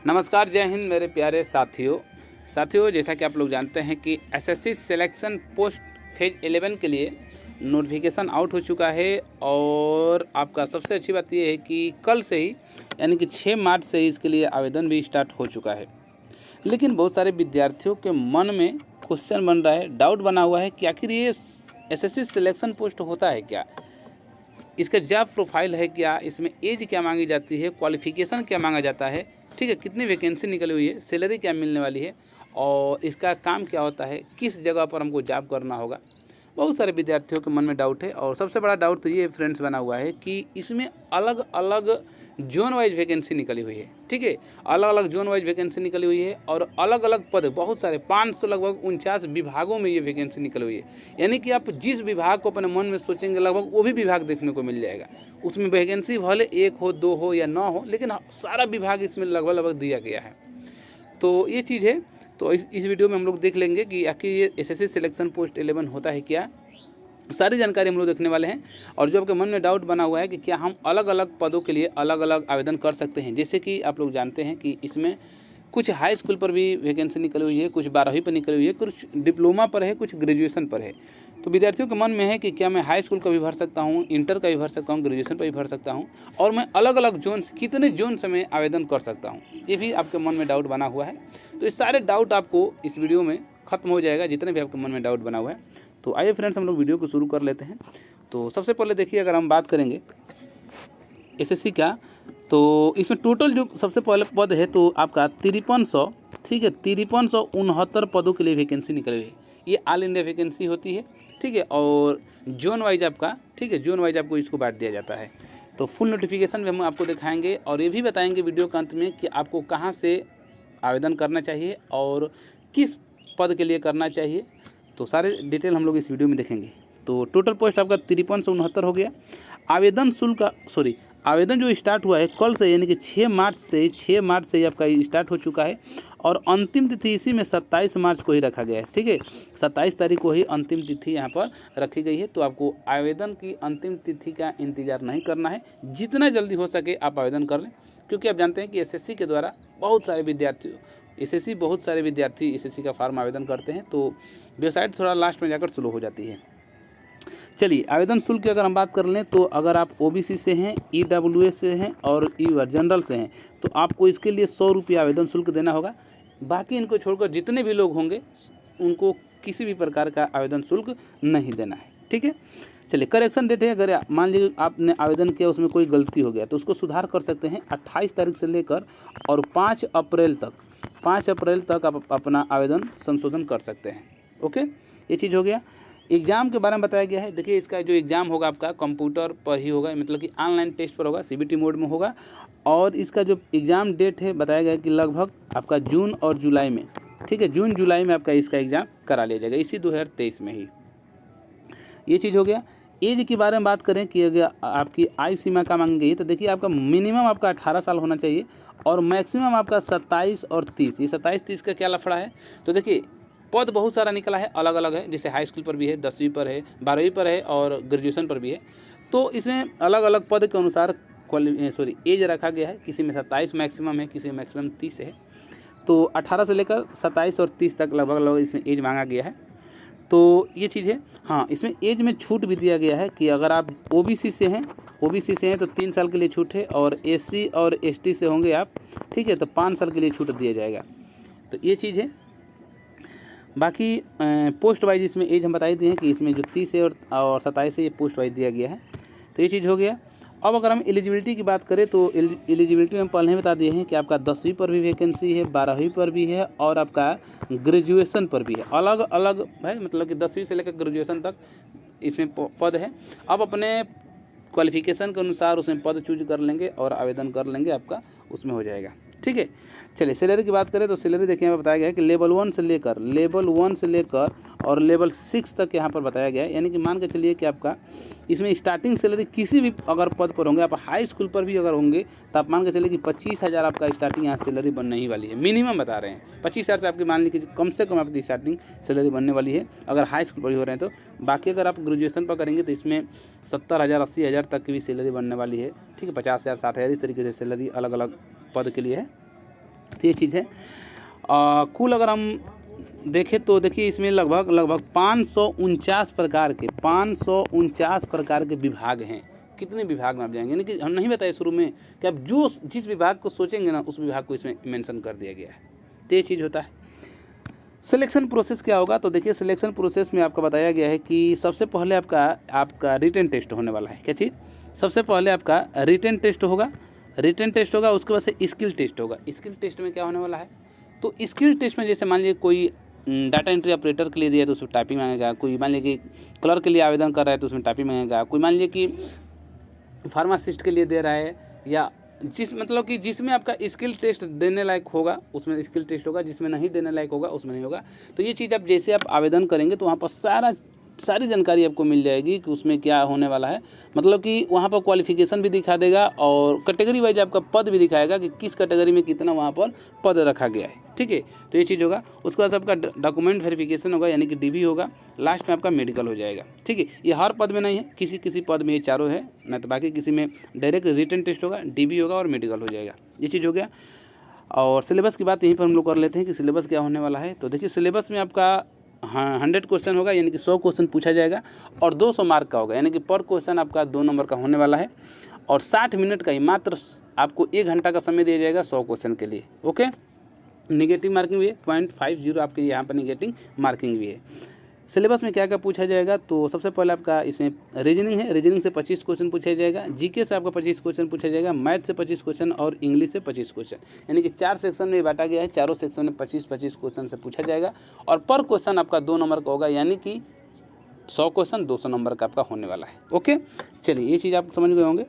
नमस्कार, जय हिंद मेरे प्यारे साथियों जैसा कि आप लोग जानते हैं कि एसएससी सिलेक्शन पोस्ट फेज 11 के लिए नोटिफिकेशन आउट हो चुका है। और आपका सबसे अच्छी बात यह है कि कल से ही यानी कि 6 मार्च से ही इसके लिए आवेदन भी स्टार्ट हो चुका है। लेकिन बहुत सारे विद्यार्थियों के मन में क्वेश्चन बन रहा है, डाउट बना हुआ है कि आखिर ये एसएससी सिलेक्शन पोस्ट होता है क्या, इसका जॉब प्रोफाइल है क्या, इसमें एज क्या मांगी जाती है, क्वालिफिकेशन क्या मांगा जाता है, ठीक है, कितनी वैकेंसी निकली हुई है, सैलरी क्या मिलने वाली है और इसका काम क्या होता है, किस जगह पर हमको जॉब करना होगा। बहुत सारे विद्यार्थियों के मन में डाउट है। और सबसे बड़ा डाउट तो ये फ्रेंड्स बना हुआ है कि इसमें अलग अलग जोन वाइज वैकेंसी निकली हुई है। ठीक है, अलग अलग जोन वाइज वैकेंसी निकली हुई है और अलग अलग पद, बहुत सारे 500 लगभग 49 विभागों में ये वैकेंसी निकली हुई है। यानी कि आप जिस विभाग को अपने मन में सोचेंगे लगभग वो भी विभाग देखने को मिल जाएगा। उसमें वैकेंसी भले 1 हो, 2 हो या 9 हो, लेकिन सारा विभाग इसमें लगभग दिया गया है। तो ये चीज़ है। तो इस वीडियो में हम लोग देख लेंगे कि आखिर ये एसएससी सिलेक्शन पोस्ट 11 होता है क्या, सारी जानकारी हम लोग देखने वाले हैं। और जो आपके मन में डाउट बना हुआ है कि क्या हम अलग अलग पदों के लिए अलग अलग आवेदन कर सकते हैं, जैसे कि आप लोग जानते हैं कि इसमें कुछ हाई स्कूल पर भी वैकेंसी निकली हुई है, कुछ 12वीं पर निकली हुई है, कुछ डिप्लोमा पर है, कुछ ग्रेजुएशन पर है। तो विद्यार्थियों के मन में है कि क्या मैं हाई स्कूल का भी भर सकता हूँ, इंटर का भी भर सकता हूँ, ग्रेजुएशन पर भी भर सकता हूँ, और मैं अलग अलग जोन से कितने जोन से मैं आवेदन कर सकता हूँ, ये भी आपके मन में डाउट बना हुआ है। तो ये सारे डाउट आपको इस वीडियो में खत्म हो जाएगा, जितने भी आपके मन में डाउट बना हुआ है। तो आइए फ्रेंड्स, हम लोग वीडियो को शुरू कर लेते हैं। तो सबसे पहले देखिए, अगर हम बात करेंगे एसएससी का, तो इसमें टोटल जो सबसे पहले पद है तो आपका 5300, ठीक है, 5369 पदों के लिए वैकेंसी निकली हुई है। ये ऑल इंडिया वैकेंसी होती है, ठीक है, और जोन वाइज आपका, ठीक है, जोन वाइज आपको इसको बांट दिया जाता है। तो फुल नोटिफिकेशन भी हम आपको दिखाएंगे और ये भी बताएंगे वीडियो के अंत में कि आपको कहाँ से आवेदन करना चाहिए और किस पद के लिए करना चाहिए। तो सारे डिटेल हम लोग इस वीडियो में देखेंगे। तो टोटल पोस्ट आपका 5369 हो गया। आवेदन जो स्टार्ट हुआ है कल से, यानी कि 6 मार्च से ही आपका स्टार्ट हो चुका है। और अंतिम तिथि इसी में 27 मार्च को ही रखा गया है। ठीक है, 27 तारीख को ही अंतिम तिथि यहाँ पर रखी गई है। तो आपको आवेदन की अंतिम तिथि का इंतजार नहीं करना है, जितना जल्दी हो सके आप आवेदन कर लें, क्योंकि आप जानते हैं कि एसएससी के द्वारा बहुत सारे विद्यार्थी एसएससी का फॉर्म आवेदन करते हैं। तो वेबसाइट थोड़ा लास्ट में जाकर स्लो हो जाती है। चलिए, आवेदन शुल्क की अगर हम बात कर लें तो अगर आप ओबीसी से हैं, ईडब्ल्यूएस से हैं और जनरल से हैं तो आपको इसके लिए 100 रुपये आवेदन शुल्क देना होगा। बाकी इनको छोड़कर जितने भी लोग होंगे उनको किसी भी प्रकार का आवेदन शुल्क नहीं देना है। ठीक है, चलिए, करेक्शन डेट है, अगर मान लीजिए आपने आवेदन किया उसमें कोई गलती हो गया तो उसको सुधार कर सकते हैं 28 तारीख से लेकर और 5 अप्रैल तक आप अपना आवेदन संशोधन कर सकते हैं। ओके, ये चीज़ हो गया। एग्ज़ाम के बारे में बताया गया है। देखिए, इसका जो एग्ज़ाम होगा आपका कंप्यूटर पर ही होगा, मतलब कि ऑनलाइन टेस्ट पर होगा, सीबीटी मोड में होगा। और इसका जो एग्ज़ाम डेट है बताया गया है कि लगभग आपका जून और जुलाई में, ठीक है, जून जुलाई में आपका इसका एग्ज़ाम करा लिया जाएगा, इसी 2023 में ही। ये चीज़ हो गया। एज के बारे में बात करें कि अगर आपकी आयु सीमा का मांगी गई तो देखिए, आपका मिनिमम आपका 18 साल होना चाहिए और मैक्सिमम आपका 27 और 30। ये 27-30 का क्या लफड़ा है, तो देखिए पद बहुत सारा निकला है, अलग अलग है, जैसे हाई स्कूल पर भी है, 10वीं पर है, 12वीं पर है और ग्रेजुएशन पर भी है। तो इसमें अलग अलग पद के अनुसार एज रखा गया है। किसी में 27 मैक्सिमम है, किसी में मैक्सिमम 30 है। तो 18 से लेकर 27 और 30 तक लगभग इसमें एज मांगा गया है। तो ये चीज़ है। हाँ, इसमें एज में छूट भी दिया गया है कि अगर आप ओबीसी से हैं तो 3 साल के लिए छूट है, और एससी और एसटी से होंगे आप, ठीक है, तो 5 साल के लिए छूट दिया जाएगा। तो ये चीज़ है। बाकी पोस्ट वाइज इसमें एज हम बता ही दिए हैं कि इसमें जो 30 है और 27 है, ये पोस्ट वाइज दिया गया है। तो ये चीज़ हो गया। अब अगर हम एलिजिबिलिटी की बात करें तो एलिजिबिलिटी हम पहले ही बता दिए हैं कि आपका 10वीं पर भी वैकेंसी है, 12वीं पर भी है और आपका ग्रेजुएशन पर भी है। अलग अलग है, मतलब कि 10वीं से लेकर ग्रेजुएशन तक इसमें पद है। अब अपने क्वालिफिकेशन के अनुसार उसमें पद चूज कर लेंगे और आवेदन कर लेंगे, आपका उसमें हो जाएगा। ठीक है, चलिए, सैलरी की बात करें तो सैलरी देखिए यहाँ पर बताया गया है कि लेवल 1 से लेकर और लेवल 6 तक यहाँ पर बताया गया है। यानी कि मान के चलिए कि आपका इसमें स्टार्टिंग सैलरी किसी भी अगर पद पर होंगे, आप हाई स्कूल पर भी अगर होंगे तो आप मान के चलिए कि 25,000 आपका स्टार्टिंग यहाँ सैलरी बनने ही वाली है। मिनिमम बता रहे हैं 25,000 से आपकी मान लीजिए कम से कम आपकी स्टार्टिंग सैलरी बनने वाली है, अगर हाई स्कूल पर ही हो रहे हैं तो। बाकी अगर आप ग्रेजुएशन पर करेंगे तो इसमें 70,000 80,000 तक की भी सैलरी बनने वाली है। ठीक है, 50,000 60,000 इस तरीके से सैलरी अलग अलग पद के लिए है। तो ये चीज़ है। कुल अगर हम देखें तो देखिए इसमें लगभग 549 प्रकार के विभाग हैं। कितने विभाग में आप जाएंगे, यानी कि हम नहीं बताए शुरू में कि आप जिस विभाग को सोचेंगे ना उस विभाग को इसमें मेंशन कर दिया गया है। तो ये चीज़ होता है। सिलेक्शन प्रोसेस क्या होगा, तो देखिए सिलेक्शन प्रोसेस में आपका बताया गया है कि सबसे पहले आपका रिटन टेस्ट होने वाला है। क्या चीज़, सबसे पहले आपका रिटन टेस्ट होगा, उसके बाद से स्किल टेस्ट होगा। स्किल टेस्ट में क्या होने वाला है, तो स्किल टेस्ट में जैसे मान लीजिए कोई डाटा एंट्री ऑपरेटर के लिए दिया तो उसमें टाइपिंग मांगेगा, कोई मान लीजिए कि क्लर्क के लिए आवेदन कर रहा है तो उसमें टाइपिंग मांगेगा, कोई मान लीजिए कि फार्मासिस्ट के लिए दे रहा है, या जिसमें आपका स्किल टेस्ट देने लायक होगा उसमें स्किल टेस्ट होगा, जिसमें नहीं देने लायक होगा उसमें नहीं होगा। तो ये चीज़ जैसे आप आवेदन करेंगे तो वहाँ पर सारी जानकारी आपको मिल जाएगी कि उसमें क्या होने वाला है। मतलब कि वहाँ पर क्वालिफिकेशन भी दिखा देगा और कैटेगरी वाइज आपका पद भी दिखाएगा कि किस कैटेगरी में कितना वहाँ पर पद रखा गया है। ठीक है, तो ये चीज़ होगा। उसके बाद आपका डॉक्यूमेंट वेरिफिकेशन होगा, यानी कि डीबी होगा। लास्ट में आपका मेडिकल हो जाएगा। ठीक है, ये हर पद में नहीं है, किसी पद में ये चारों है, नहीं तो बाकी किसी में डायरेक्ट रिटन टेस्ट होगा, डीबी होगा और मेडिकल हो जाएगा। ये चीज़ हो गया। और सिलेबस की बात यहीं पर हम लोग कर लेते हैं कि सिलेबस क्या होने वाला है। तो देखिए सिलेबस में आपका 100 क्वेश्चन होगा, यानी कि 100 क्वेश्चन पूछा जाएगा और 200 मार्क का होगा, यानी कि पर क्वेश्चन आपका 2 नंबर का होने वाला है। और 60 मिनट का ही मात्र आपको 1 घंटा का समय दिया जाएगा 100 क्वेश्चन के लिए। ओके, निगेटिव मार्किंग भी है, 0.50 आपके यहाँ पर निगेटिव मार्किंग भी है। सिलेबस में क्या क्या पूछा जाएगा, तो सबसे पहले आपका इसमें रीजनिंग है, रीजनिंग से 25 क्वेश्चन पूछा जाएगा, जीके से आपका 25 क्वेश्चन पूछा जाएगा, मैथ से 25 क्वेश्चन और इंग्लिश से 25 क्वेश्चन, यानी कि 4 सेक्शन में बांटा गया है। चारों सेक्शन में 25-25 क्वेश्चन से पूछा जाएगा और पर क्वेश्चन आपका 2 नंबर का होगा, यानी कि 100 क्वेश्चन 200 नंबर का आपका होने वाला है। ओके, चलिए ये चीज़ आप समझ गए होंगे।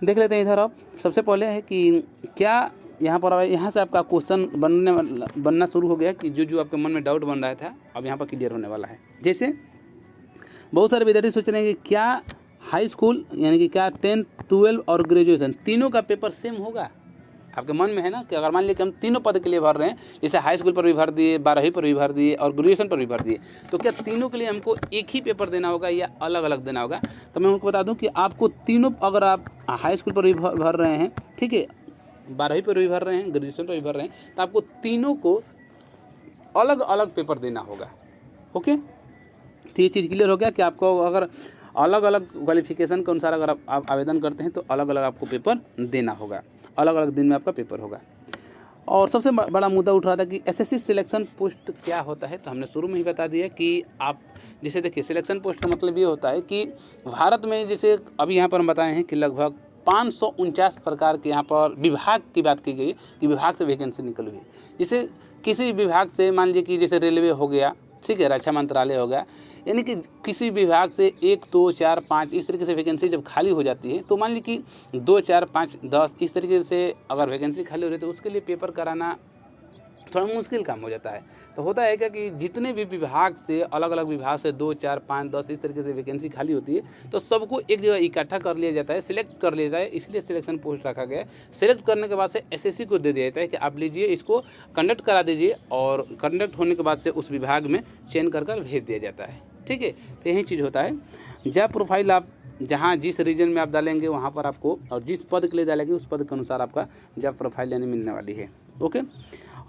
देख लेते हैं इधर। आप सबसे पहले है कि क्या यहाँ से आपका क्वेश्चन बनना शुरू हो गया कि जो आपके मन में डाउट बन रहा था अब यहाँ पर क्लियर होने वाला है। जैसे बहुत सारे विद्यार्थी सोच रहे हैं कि क्या हाई स्कूल यानी कि क्या 10th 12 और ग्रेजुएशन तीनों का पेपर सेम होगा। आपके मन में है ना कि अगर मान लीजिए कि हम तीनों पद के लिए भर रहे हैं, जैसे हाई स्कूल पर भी भर दिए, 12वीं पर भी भर दिए और ग्रेजुएशन पर भी भर दिए, तो क्या तीनों के लिए हमको एक ही पेपर देना होगा या अलग अलग देना होगा। तो मैं उनको बता दूं कि आपको तीनों, अगर आप हाई स्कूल पर भी भर रहे हैं, ठीक है, 12वीं पर भी भर रहे हैं, ग्रेजुएशन पर भी भर रहे हैं, तो आपको तीनों को अलग अलग पेपर देना होगा। ओके, तो ये चीज़ क्लियर हो गया कि आपको अगर अलग अलग क्वालिफिकेशन के अनुसार अगर आप आवेदन करते हैं तो अलग अलग आपको पेपर देना होगा, अलग अलग दिन में आपका पेपर होगा। और सबसे बड़ा मुद्दा उठ रहा था कि एसएससी सिलेक्शन पोस्ट क्या होता है, तो हमने शुरू में ही बता दिया कि आप जैसे देखिए सिलेक्शन पोस्ट का मतलब ये होता है कि भारत में जैसे अभी यहाँ पर हम बताए हैं कि लगभग 549 प्रकार के यहाँ पर विभाग की बात की गई कि विभाग से वैकेंसी निकल हुई है। जैसे किसी विभाग से मान लीजिए कि जैसे रेलवे हो गया, ठीक है, रक्षा मंत्रालय हो गया, यानी कि किसी विभाग से 1, 2, 4, 5 इस तरीके से वैकेंसी जब खाली हो जाती है, तो मान लीजिए कि 2, 4, 5, 10 इस तरीके से अगर वैकेंसी खाली हो रही है तो उसके लिए पेपर कराना थोड़ा मुश्किल काम हो जाता है। तो होता है क्या कि जितने भी विभाग से अलग अलग विभाग से 2, 4, 5, 10 इस तरीके से वैकेंसी खाली होती है तो सबको एक जगह इकट्ठा कर लिया जाता है, सिलेक्ट कर लिया जाए, इसलिए सिलेक्शन पोस्ट रखा गया है। सिलेक्ट करने के बाद से एसएससी को दे दिया जाता है कि आप लीजिए इसको कंडक्ट करा दीजिए, और कंडक्ट होने के बाद से उस विभाग में चयन कर भेज दिया जाता है। ठीक है, तो यही चीज़ होता है। जब प्रोफाइल आप जहाँ जिस रीजन में आप डालेंगे वहाँ पर आपको, और जिस पद के लिए डालेंगे उस पद के अनुसार आपका जब प्रोफाइल यानी मिलने वाली है। ओके,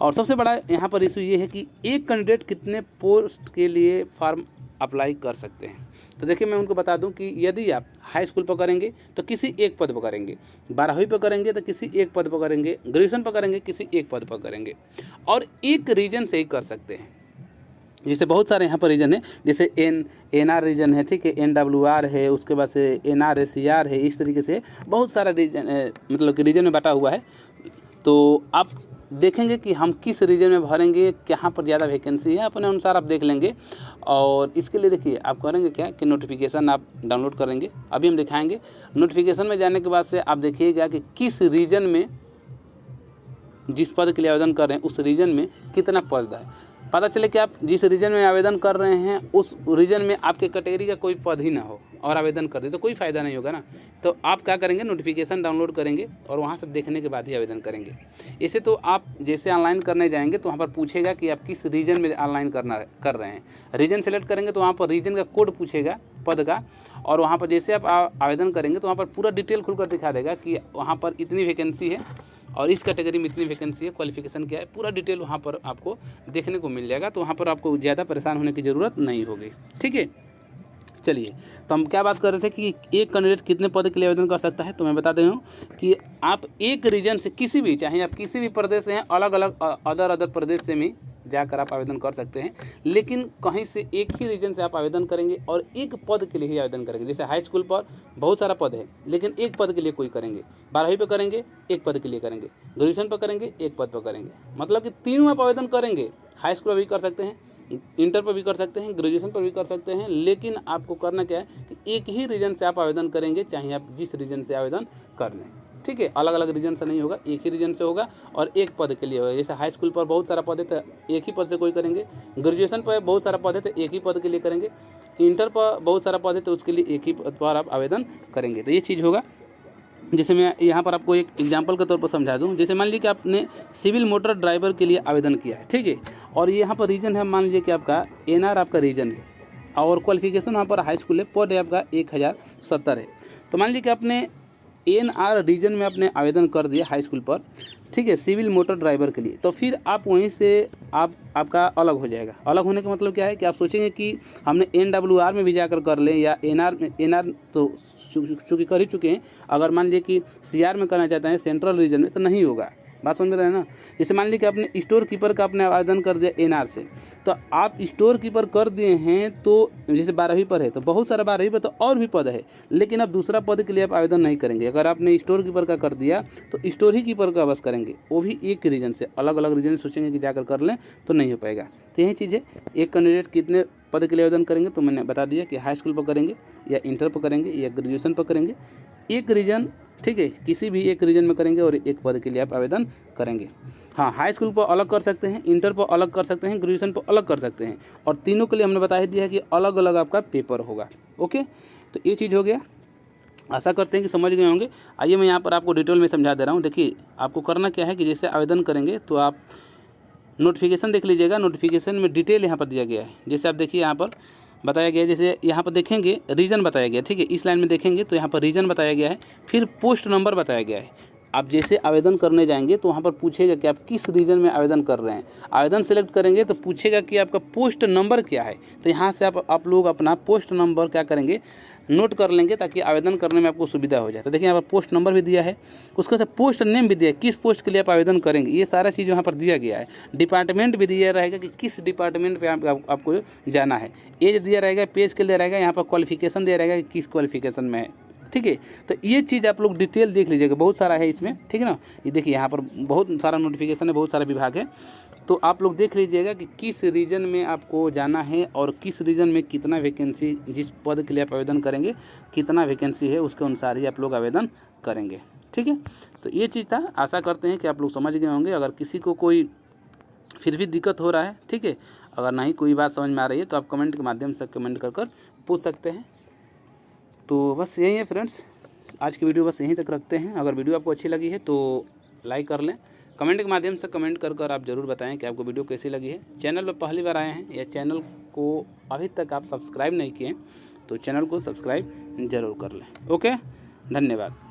और सबसे बड़ा यहाँ पर इशू ये है कि एक कैंडिडेट कितने पोस्ट के लिए फॉर्म अप्लाई कर सकते हैं। तो देखिए मैं उनको बता दूं कि यदि आप हाई स्कूल पर करेंगे तो किसी एक पद पर करेंगे, 12वीं पर करेंगे तो किसी एक पद पर करेंगे, ग्रेजुएशन पर करेंगे किसी एक पद पर करेंगे, और एक रीजन से ही कर सकते हैं। जैसे बहुत सारे यहाँ पर रीजन है, जैसे NR रीजन है, ठीक है, NWR है, उसके बाद से NR SCR है, इस तरीके से बहुत सारा रीजन मतलब कि रीजन में बटा हुआ है। तो आप देखेंगे कि हम किस रीजन में भरेंगे, कहाँ पर ज़्यादा वैकेंसी है, अपने अनुसार आप देख लेंगे। और इसके लिए देखिए आप करेंगे क्या कि नोटिफिकेशन आप डाउनलोड करेंगे, अभी हम दिखाएंगे। नोटिफिकेशन में जाने के बाद से आप देखिएगा कि किस रीजन में जिस पद के लिए आवेदन कर रहे हैं उस रीजन में कितना पद है। पता चले कि आप जिस रीजन में आवेदन कर रहे हैं उस रीजन में आपके कैटेगरी का कोई पद ही ना हो और आवेदन कर दे तो कोई फ़ायदा नहीं होगा ना। तो आप क्या करेंगे, नोटिफिकेशन डाउनलोड करेंगे और वहाँ से देखने के बाद ही आवेदन करेंगे। इसे तो आप जैसे ऑनलाइन करने जाएंगे तो वहाँ पर पूछेगा कि आप किस रीजन में ऑनलाइन कर रहे हैं। रीजन सेलेक्ट करेंगे तो वहाँ पर रीजन का कोड पूछेगा पद का, और वहाँ पर जैसे आप आवेदन करेंगे तो वहाँ पर पूरा डिटेल खुलकर दिखा देगा कि वहाँ पर इतनी वैकेंसी है, और इस कैटेगरी में इतनी वैकेंसी है, क्वालिफिकेशन क्या है, पूरा डिटेल वहाँ पर आपको देखने को मिल जाएगा। तो वहाँ पर आपको ज़्यादा परेशान होने की ज़रूरत नहीं होगी। ठीक है, चलिए, तो हम क्या बात कर रहे थे कि एक कैंडिडेट कितने पद के लिए आवेदन कर सकता है। तो मैं बता दे हूँ कि आप एक रीजन से किसी भी, चाहे आप किसी भी प्रदेश से हैं, अलग अलग अदर प्रदेश से भी जाकर आप आवेदन कर सकते हैं, लेकिन कहीं से एक ही रीजन से आप आवेदन करेंगे और एक पद के लिए ही आवेदन करेंगे। जैसे हाई स्कूल पर बहुत सारा पद है, लेकिन एक पद के लिए कोई करेंगे, 12वीं पर करेंगे एक पद के लिए करेंगे, ग्रेजुएशन पर करेंगे एक पद पर करेंगे, मतलब कि तीनों आप आवेदन करेंगे। हाई स्कूल पर भी कर सकते हैं, इंटर पर भी कर सकते हैं, ग्रेजुएशन पर भी कर सकते हैं, लेकिन आपको करना क्या है कि एक ही रीजन से आप आवेदन करेंगे, चाहे आप जिस रीजन से आवेदन कर लें। ठीक है, अलग अलग रीजन से नहीं होगा, एक ही रीजन से होगा और एक पद के लिए होगा। जैसे हाई स्कूल पर बहुत सारा पद है तो एक ही पद से कोई करेंगे, ग्रेजुएशन पर बहुत सारा पद है तो एक ही पद के लिए करेंगे, इंटर पर बहुत सारा पद है तो उसके लिए एक ही पद पर आप आवेदन करेंगे। तो ये चीज़ होगा। जैसे मैं यहाँ पर आपको एक एग्जांपल के तौर पर समझा दूँ। जैसे मान लीजिए कि आपने सिविल मोटर ड्राइवर के लिए आवेदन किया है, ठीक है, और यहाँ पर रीजन है, मान लीजिए कि आपका एनआर आपका रीजन है और क्वालिफिकेशन वहाँ पर हाई स्कूल है, पद है आपका 1070 है। तो मान लीजिए कि आपने एनआर रीजन में आपने आवेदन कर दिया हाई स्कूल पर, ठीक है, सिविल मोटर ड्राइवर के लिए, तो फिर आप वहीं से आपका अलग हो जाएगा। अलग होने का मतलब क्या है कि आप सोचेंगे कि हमने NWR में भी जाकर कर लें या एनआर तो चूँकि कर ही चुके हैं, अगर मान लीजिए कि CR में करना चाहते हैं सेंट्रल रीजन में, तो नहीं होगा। बात समझ रहे हैं ना। जैसे मान लीजिए कि आपने स्टोर कीपर का आपने आवेदन कर दिया एनआर से, तो आप स्टोर कीपर कर दिए हैं, तो जैसे 12वीं पर है तो बहुत सारा 12वीं पर तो और भी पद है, लेकिन अब दूसरा पद के लिए आप आवेदन नहीं करेंगे। अगर आपने स्टोर कीपर का कर दिया तो स्टोर ही कीपर का बस करेंगे, वो भी एक रीजन से। अलग अलग रीजन से सोचेंगे कि जाकर कर लें तो नहीं हो पाएगा। तो यही चीज़ है, एक कैंडिडेट कितने पद के लिए आवेदन करेंगे, तो मैंने बता दिया कि हाई स्कूल पर करेंगे या इंटर पर करेंगे या ग्रेजुएशन पर करेंगे, एक रीजन, ठीक है, किसी भी एक रीजन में करेंगे और एक पद के लिए आप आवेदन करेंगे। हाँ, हाई स्कूल पर अलग कर सकते हैं, इंटर पर अलग कर सकते हैं, ग्रेजुएशन पर अलग कर सकते हैं, और तीनों के लिए हमने बता ही दिया है कि अलग अलग आपका पेपर होगा। ओके, तो ये चीज़ हो गया। आशा करते हैं कि समझ गए होंगे। आइए मैं यहाँ पर आपको डिटेल में समझा दे रहा हूँ। देखिए, आपको करना क्या है कि जैसे आवेदन करेंगे तो आप नोटिफिकेशन देख लीजिएगा। नोटिफिकेशन में डिटेल यहाँ पर दिया गया है। जैसे आप देखिए यहाँ पर बताया गया है, जैसे यहाँ पर देखेंगे रीजन बताया गया है, ठीक है, इस लाइन में देखेंगे तो यहाँ पर रीजन बताया गया है, फिर पोस्ट नंबर बताया गया है। आप जैसे आवेदन करने जाएंगे तो वहाँ पर पूछेगा कि आप किस रीजन में आवेदन कर रहे हैं। आवेदन सेलेक्ट करेंगे तो पूछेगा कि आपका पोस्ट नंबर क्या है। तो यहाँ से आप लोग अपना पोस्ट नंबर क्या करेंगे, नोट कर लेंगे, ताकि आवेदन करने में आपको सुविधा हो जाए। तो देखिए यहाँ पर पोस्ट नंबर भी दिया है, उसके साथ पोस्ट नेम भी दिया है, किस पोस्ट के लिए आप आवेदन करेंगे, ये सारा चीज़ यहाँ पर दिया गया है। डिपार्टमेंट भी दिया रहेगा कि किस डिपार्टमेंट पे आपको जाना है। एज दिया रहेगा, पेज के लिए रहेगा, यहाँ पर क्वालिफिकेशन दिया रहेगा कि किस क्वालिफिकेशन में है। ठीक है, तो ये चीज़ आप लोग डिटेल देख लीजिएगा, बहुत सारा है इसमें, ठीक है ना। ये देखिए यहाँ पर बहुत सारा नोटिफिकेशन है, बहुत सारा विभाग है, तो आप लोग देख लीजिएगा कि किस रीजन में आपको जाना है और किस रीजन में कितना वैकेंसी, जिस पद के लिए आप आवेदन करेंगे कितना वैकेंसी है, उसके अनुसार ही आप लोग आवेदन करेंगे। ठीक है, तो ये चीज़ था। आशा करते हैं कि आप लोग समझ गए होंगे। अगर किसी को कोई फिर भी दिक्कत हो रहा है, ठीक है, अगर नहीं कोई बात समझ में आ रही है तो आप कमेंट के माध्यम से कमेंट कर पूछ सकते हैं। तो बस यही है फ्रेंड्स, आज की वीडियो बस यहीं तक रखते हैं। अगर वीडियो आपको अच्छी लगी है तो लाइक कर लें, कमेंट के माध्यम से कमेंट कर आप ज़रूर बताएं कि आपको वीडियो कैसी लगी है। चैनल पर पहली बार आए हैं या चैनल को अभी तक आप सब्सक्राइब नहीं किए तो चैनल को सब्सक्राइब ज़रूर कर लें। ओके, धन्यवाद।